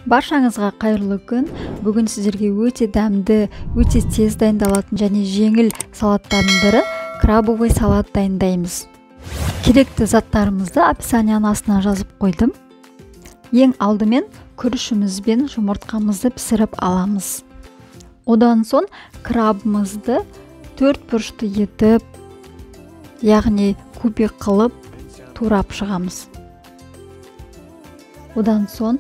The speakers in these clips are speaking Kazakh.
Баршаңызға қайырлы күн. Бүгін сіздерге өте дәмді, өте тез дайындалатын және жеңіл салаттардың бірі крабовый салат дайындаймыз. Керекті заттарымызды описанияның астына жазып қойдым. Ең алдымен күрішіміз бен жұмыртқамызды пісіріп аламыз. Одан соң крабымызды 4 бұрышты етіп, яғни кубик қылып турап шығамыз. Одан соң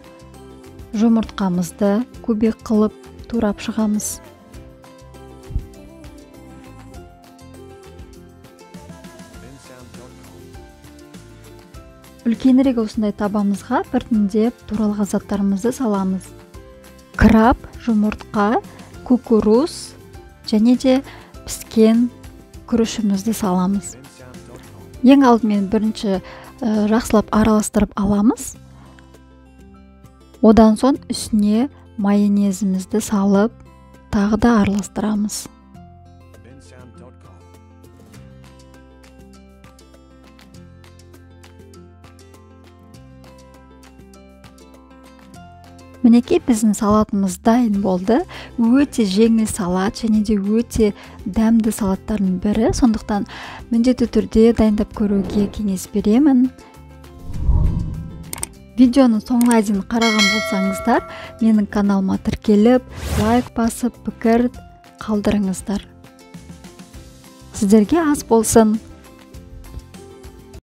жұмыртқамызды кубик қылып турап шығамыз. Үлкенірек осындай табамызға біртіндеп туралған заттарымызды саламыз. Краб, жұмыртқа, кукуруз және де піскен күрішімізді саламыз. Ең алдымен бірінші жақсылап араластырып аламыз. Одан соң үстіне майонезімізді салып, тағы да араластырамыз. Мінекей біздің салатымыз дайын болды. Өте жеңіл салат және де өте дәмді салаттардың бірі. Сондықтан міндетті түрде дайындап көруге кеңес беремін. Видеоны соңына дейін қараған болсаңыздар, менің каналыма тіркеліп, лайк басып, пікір қалдырыңыздар. Сіздерге ас болсын.